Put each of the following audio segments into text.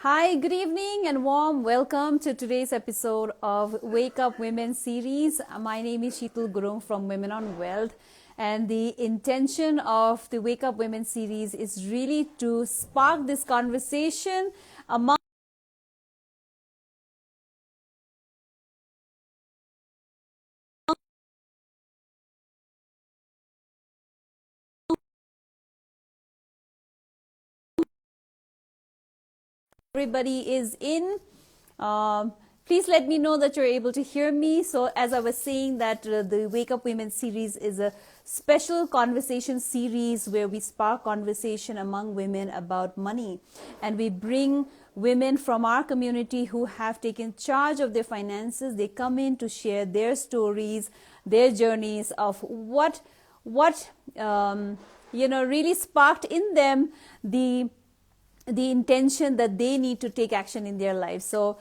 Hi, good evening and warm welcome to today's episode of Wake Up Women series. My name is Sheetal Gurung from Women on Wealth, and the intention of the Wake Up Women series is really to spark this conversation among everybody is in. Please let me know that you're able to hear me. So as I was saying that the Wake Up Women series is a special conversation series where we spark conversation among women about money. And we bring women from our community who have taken charge of their finances. They come in to share their stories, their journeys of what really sparked in them the intention that they need to take action in their lives. So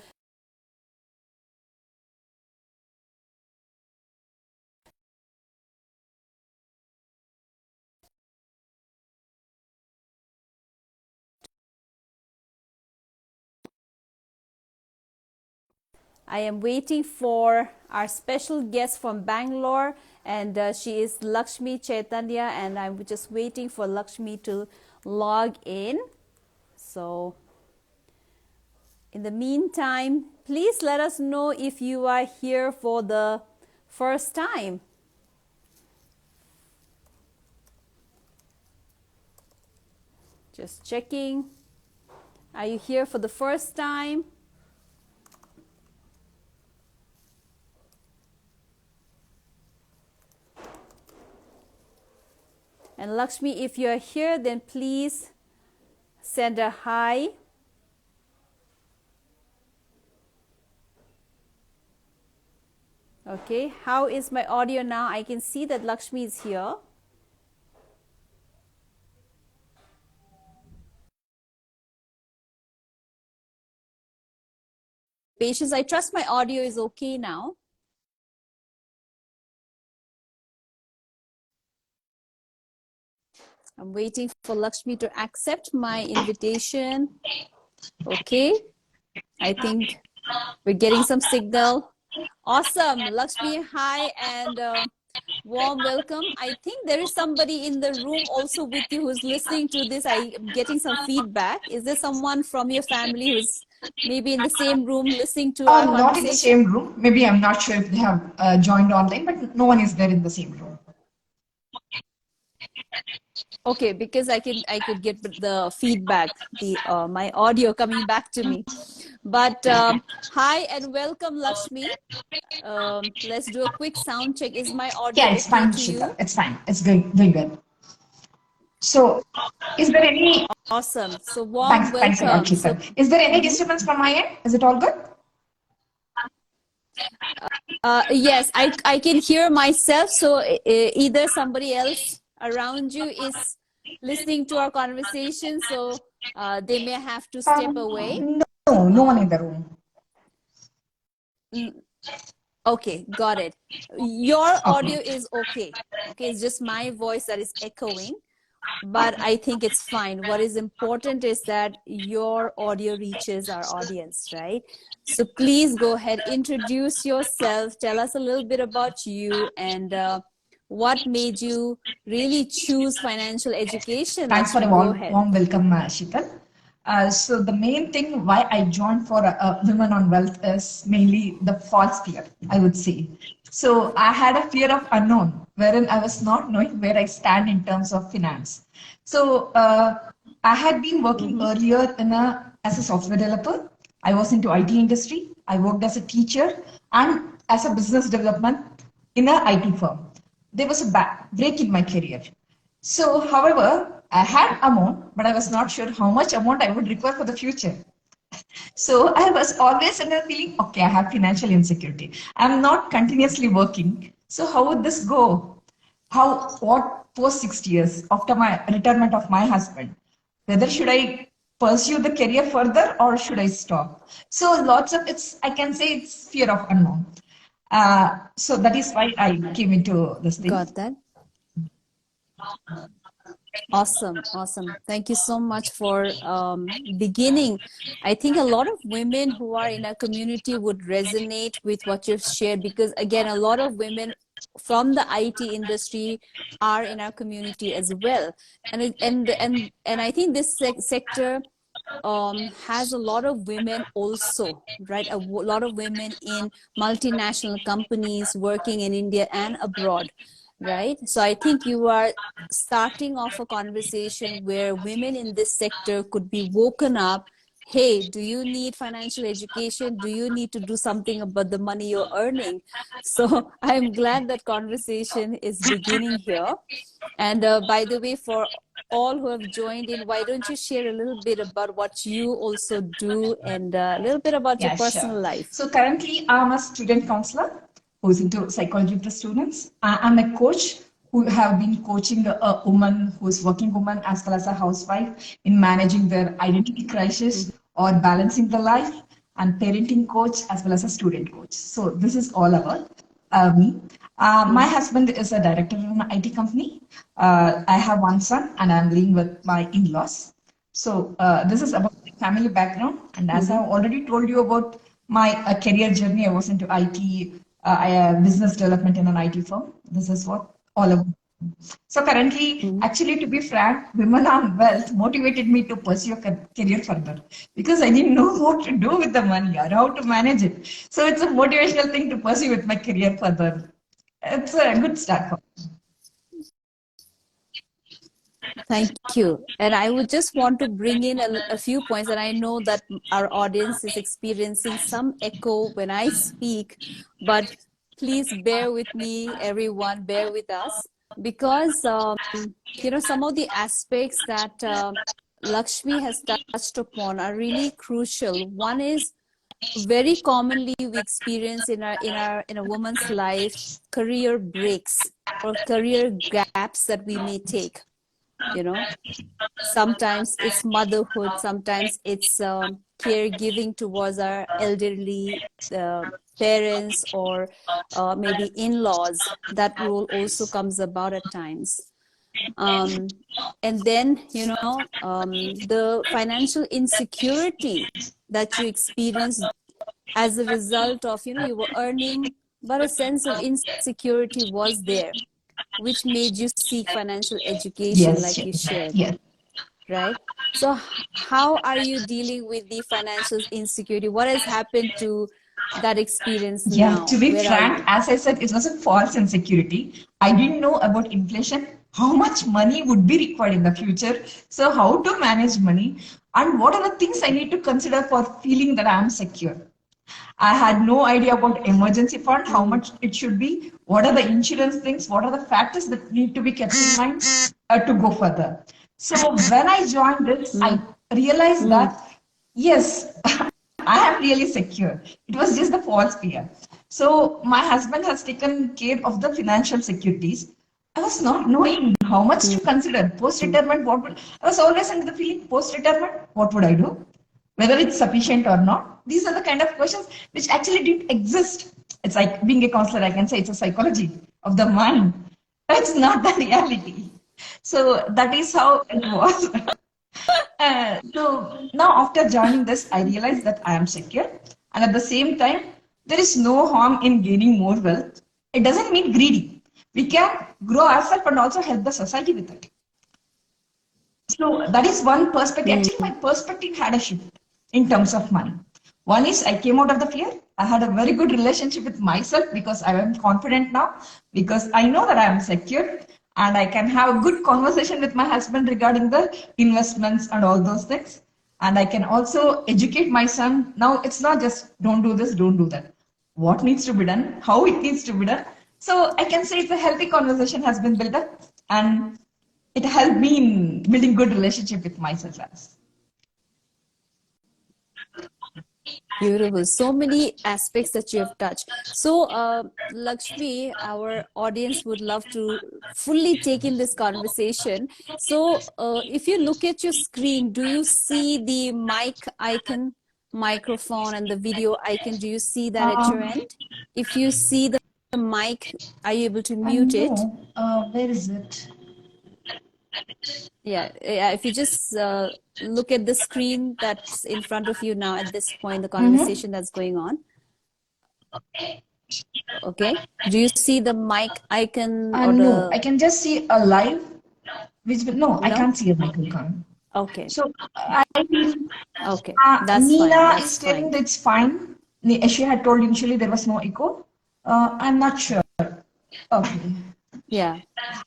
I am waiting for our special guest from Bangalore, and she is Lakshmi Chaitanya, and I'm just waiting for Lakshmi to log in. So in the meantime, please let us know if you are here for the first time. Just checking. Are you here for the first time? And Lakshmi, if you're here, then please send a hi. Okay, how is my audio now? I can see that Lakshmi is here. Patience, I trust my audio is okay now. I'm waiting for Lakshmi to accept my invitation. Okay, I think we're getting some signal. Awesome, Lakshmi, hi and warm welcome. I think there is somebody in the room also with you who's listening to this. I'm getting some feedback. Is there someone from your family who's maybe in the same room listening to our Not in the conversation? same room. Maybe I'm not sure if they have joined online, but no one is there in the same room. Okay, because I could get the feedback, the my audio coming back to me. But hi and welcome, Lakshmi. Let's do a quick sound check. Is my audio Yeah, it's okay fine, to Shita. you? It's fine. It's going good. So, is there any Awesome. So warm thanks a lot, welcome. So Shita. Is there any disturbance from my end? Is it all good? yes, I can hear myself. So either somebody else around you is listening to our conversation, so they may have to step away. No one in the room. Okay, got it. Your Okay. audio is okay. Okay, it's just my voice that is echoing, but I think it's fine. What is important is that your audio reaches our audience, right? So please go ahead, introduce yourself, tell us a little bit about you and what made you really choose financial education. Thanks for Lakshmi, a go ahead. warm welcome, Sheetal. So the main thing why I joined for Women on Wealth is mainly the false fear, I would say. So I had a fear of unknown, wherein I was not knowing where I stand in terms of finance. So I had been working earlier as a software developer. I was into IT industry. I worked as a teacher and as a business development in a IT firm. There was a break in my career. So, however, I had amount, but I was not sure how much amount I would require for the future. So I was always in a feeling, okay, I have financial insecurity. I'm not continuously working. So how would this go? What post 6 years after my retirement of my husband? Whether should I pursue the career further or should I stop? So lots of I can say it's fear of unknown. So that is why I came into this thing. Got that. Awesome, awesome. Thank you so much for beginning. I think a lot of women who are in our community would resonate with what you've shared because, again, a lot of women from the IT industry are in our community as well, and I think this sector has a lot of women also, right? Lot of women in multinational companies working in India and abroad, right? So I think you are starting off a conversation where women in this sector could be woken up. Hey, do you need financial education? Do you need to do something about the money you're earning? So I'm glad that conversation is beginning here. And by the way, for all who have joined in, why don't you share a little bit about what you also do and a little bit about your Yeah, sure. personal life? So currently, I'm a student counselor who's into psychology of the students. I'm a coach who have been coaching a woman who's working woman as well as a housewife in managing their identity crisis or balancing the life, and parenting coach as well as a student coach. So this is all about me. My Mhm. husband is a director in an IT company. I have one son and I'm living with my in-laws. So this is about my family background, and as Mhm. I've already told you about my career journey, I was into IT, business development in an IT firm. This is what all about. So currently, Mhm. actually, to be frank, Women on Wealth motivated me to pursue a career further because I didn't know what to do with the money or how to manage it. So it's a motivational thing to pursue with my career further. It's a good start for me. Thank you. And I would just want to bring in a few points. And I know that our audience is experiencing some echo when I speak, but please bear with me, everyone, bear with us because, some of the aspects that Lakshmi has touched upon are really crucial. One is very commonly we experience in a woman's life career breaks or career gaps that we may take, you know sometimes it's motherhood, sometimes it's caregiving towards our elderly uh, parents or maybe in-laws. That role also comes about at times. um, and then the financial insecurity that you experience as a result of you were earning but a sense of insecurity was there, which made you seek financial education Yes, like you yes, shared, yes. right? So how are you dealing with the financial insecurity? What has happened to that experience Yeah, to now? be Where are frank, you? as I said, it was a false insecurity. I didn't know about inflation, how much money would be required in the future, so how to manage money, and what are the things I need to consider for feeling that I am secure. I had no idea about emergency fund, how Mm, much it should be, what are the insurance things, what are the factors that need to be kept in mind to go further. So when I joined this, I mm, realized mm, that yes, I am really secure. It was just the false fear. So my husband has taken care of the financial securities. I was not knowing how much to consider. mm, Post-retirement, what would I was always under the feeling post-retirement, what would I do? Whether it's sufficient or not. These are the kind of questions which actually didn't exist. It's like being a counselor, I can say it's a psychology of the mind. It's not the reality. So that is how it was. So now after joining this, I realized that I am secure, and at the same time, there is no harm in gaining more wealth. It doesn't mean greedy. We can grow ourselves and also help the society with it. So that is one perspective. Actually, my mm. perspective had a shift in terms of money. One is I came out of the fear. I had a very good relationship with myself because I am confident now because I know that I am secure and I can have a good conversation with my husband regarding the investments and all those things. And I can also educate my son. Now it's not just don't do this, don't do that. What needs to be done, how it needs to be done. So I can say it's a healthy conversation has been built up, and it helped me in building good relationship with myself as. Beautiful. So many aspects that you have touched. So, Lakshmi, our audience would love to fully take in this conversation. So, if you look at your screen, do you see the mic icon, microphone, and the video icon? Do you see that at your Um, end? If you see the mic, are you able to I mute it? know. Where is it? Yeah. If you just look at the screen that's in front of you now at this point, the Mm-hmm. conversation that's going on. Okay. Do you see the mic icon or No, I the can just see a live, which no, I no? can't see a mic icon. Okay. So I feel Okay. That's fine. Nina That's is telling fine. that it's fine. She had told initially there was no echo. I'm not sure. Okay. Yeah.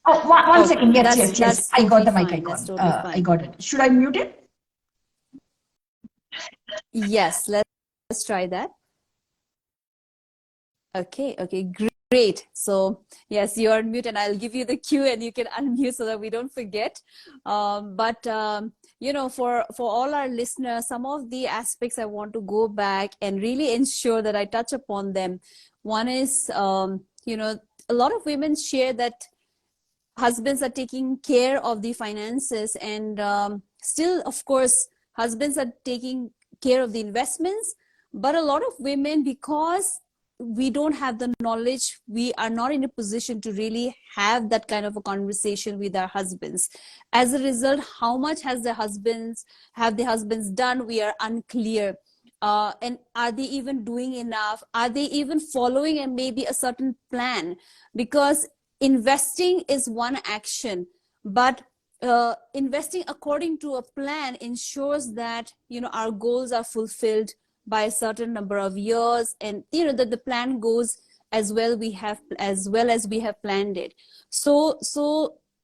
Oh, one Okay. second. Yes, That's yes, yes. that's I got totally the mic fine. That's icon. totally I fine. got it. Should I mute it? Yes, let's try that. Okay, great. So yes, you are mute, and I'll give you the cue, and you can unmute so that we don't forget. But you know, for all our listeners, some of the aspects I want to go back and really ensure that I touch upon them. One is, you know, a lot of women share that husbands are taking care of the finances, and still, of course, husbands are taking care of the investments. But a lot of women, because we don't have the knowledge, we are not in a position to really have that kind of a conversation with our husbands. As a result, how much has the husbands done, we are unclear. And are they even doing enough? Are they even following and maybe a certain plan? Because investing is one action, but investing according to a plan ensures that, you know, our goals are fulfilled by a certain number of years, and you know that the plan goes as well as we have planned it. So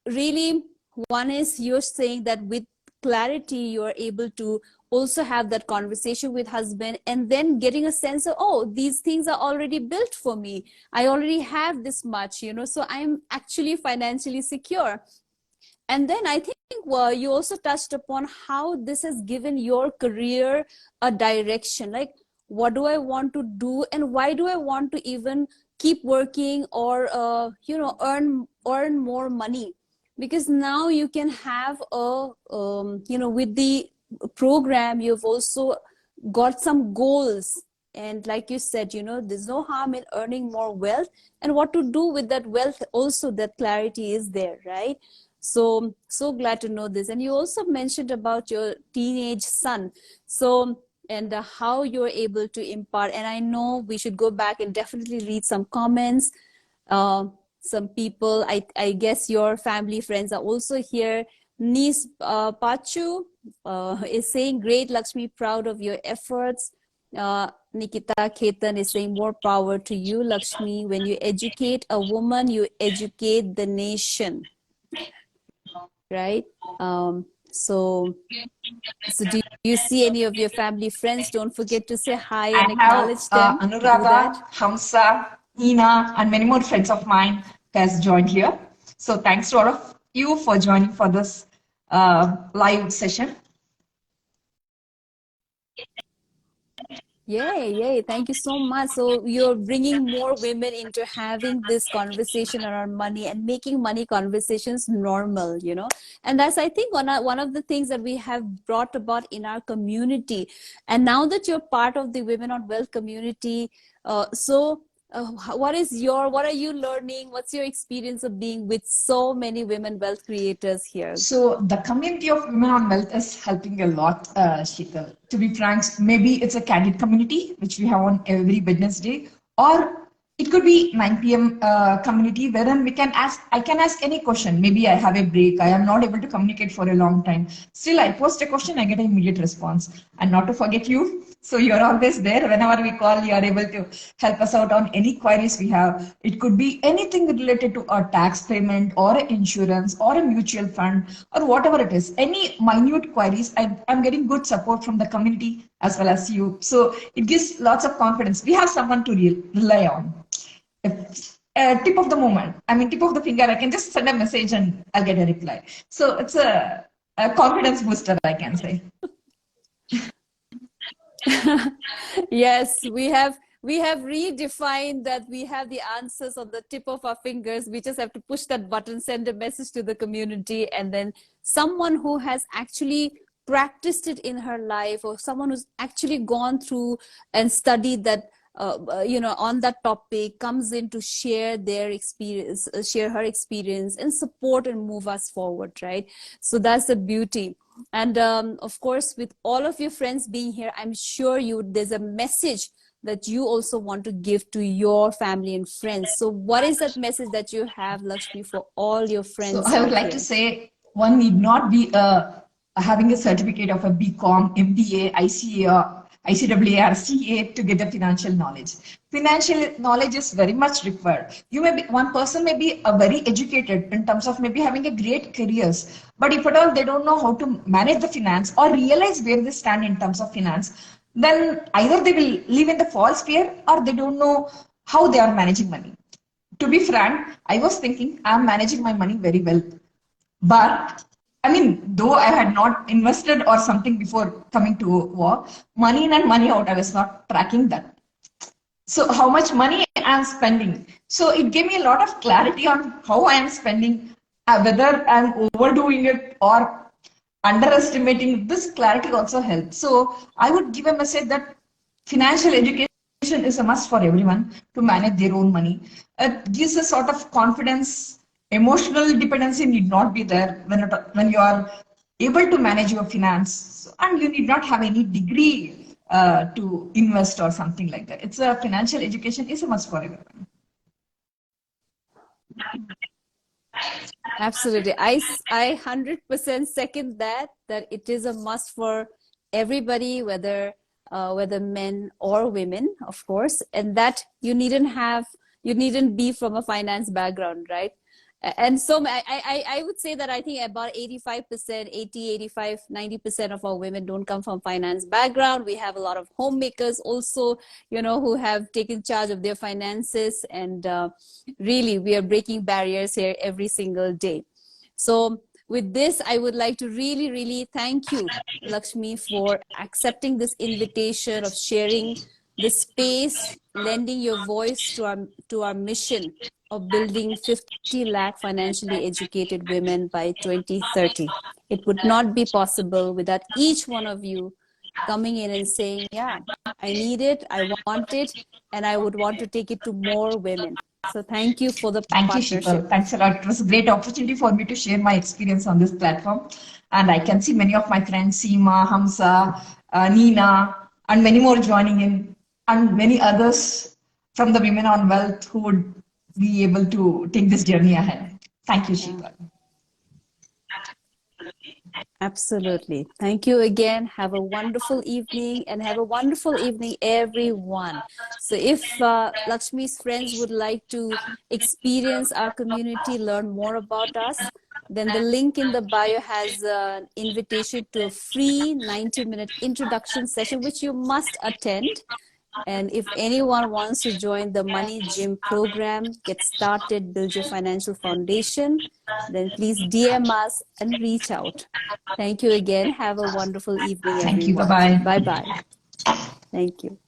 really, one is you're saying that with clarity you are able to also have that conversation with husband, and then getting a sense of, oh, these things are already built for me, I already have this much, you know, so I'm actually financially secure. And then I think, well, you also touched upon how this has given your career a direction. Like, what do I want to do, and why do I want to even keep working or you know, earn more money? Because now you can have a you know, with the program, you've also got some goals. And like you said, you know, there's no harm in earning more wealth, and what to do with that wealth also, that clarity is there, right? So glad to know this. And you also mentioned about your teenage son. So, and how you're able to impart. And I know we should go back and definitely read some comments. Uh, some people, I guess your family friends are also here. Niece Pachu is saying, great, Lakshmi, proud of your efforts. Nikita Ketan is saying, more power to you, Lakshmi. When you educate a woman, you educate the nation, right? Um, so, so do you see any of your family friends? Don't forget to say hi I and have acknowledge them. Do that. Anuradha, Hamsa, Nina, and many more friends of mine who has joined here. So thanks to all of you for joining for this live session. Yay, yay. Thank you so much. So you're bringing more women into having this conversation around money and making money conversations normal, you know. And that's, I think, one of the things that we have brought about in our community. And now that you're part of the Women on Wealth community, what are you learning? What's your experience of being with so many women wealth creators here? So the community of Women on Wealth is helping a lot, Sheetal. To be frank, maybe it's a candid community, which we have on every Wednesday, or it could be 9 p.m. Community wherein I can ask any question. Maybe I have a break, I am not able to communicate for a long time. Still, I post a question, I get an immediate response. And not to forget you, so you're always there. Whenever we call, you are able to help us out on any queries we have. It could be anything related to a tax payment or a insurance or a mutual fund or whatever it is. Any minute queries, I'm getting good support from the community as well as you. So it gives lots of confidence. We have someone to rely on. If, tip of the moment, I mean, tip of the finger, I can just send a message and I'll get a reply. So it's a confidence booster, I can say. Yes, we have redefined that we have the answers on the tip of our fingers. We just have to push that button, send a message to the community, and then someone who has actually practiced it in her life, or someone who's actually gone through and studied that on that topic, comes in to share their experience, share her experience, and support and move us forward, right? So that's the beauty. And of course, with all of your friends being here, I'm sure there's a message that you also want to give to your family and friends. So what is that message that you have, Lakshmi, for all your So friends I would out like to here? say one need not be having a certificate of a BCom, MBA, ICA, or ICAA, or CA to get the financial knowledge. Financial knowledge is very much required. You may be one person may be very educated in terms of maybe having a great careers, but if at all they don't know how to manage the finance or realize where they stand in terms of finance, then either they will live in the false fear or they don't know how they are managing money. To be frank, I was thinking I'm managing my money very well. But I mean, though I had not invested or something before coming to war, money in and money out, I was not tracking that. So how much money I'm spending. So it gave me a lot of clarity on how I am spending, whether I'm overdoing it or underestimating. This clarity also helps. So I would give a message that financial education is a must for everyone to manage their own money. It gives a sort of confidence. Emotional dependency need not be there when you are able to manage your finance, and you need not have any degree to invest or something like that. It's a financial education is a must for everyone. Absolutely. I 100% second that it is a must for everybody, whether men or women, of course, and that you needn't be from a finance background, right? And so I would say that I think about 85%, 80, 85, 90% of our women don't come from finance background. We have a lot of homemakers also, who have taken charge of their finances. And really, we are breaking barriers here every single day. So with this, I would like to really, really thank you, Lakshmi, for accepting this invitation of sharing the space, lending your voice to our mission of building 50 lakh financially educated women by 2030. It would not be possible without each one of you coming in and saying, yeah, I need it, I want it, and I would want to take it to more women. So thank you for the Thank you, partnership. Shikal. Thanks a lot. It was a great opportunity for me to share my experience on this platform. And I can see many of my friends, Seema, Hamza, Nina, and many more joining in, and many others from the Women on Wealth who would be able to take this journey ahead. Thank you, Yeah. Shikal. Absolutely. Thank you again. Have a wonderful evening, and have a wonderful evening, everyone. So if Lakshmi's friends would like to experience our community, learn more about us, then the link in the bio has an invitation to a free 90-minute introduction session, which you must attend. And if anyone wants to join the Money Gym program, get started, build your financial foundation, then please DM us and reach out. Thank you again. Have a wonderful evening, Thank you. Bye everyone. bye. Bye bye. Thank you.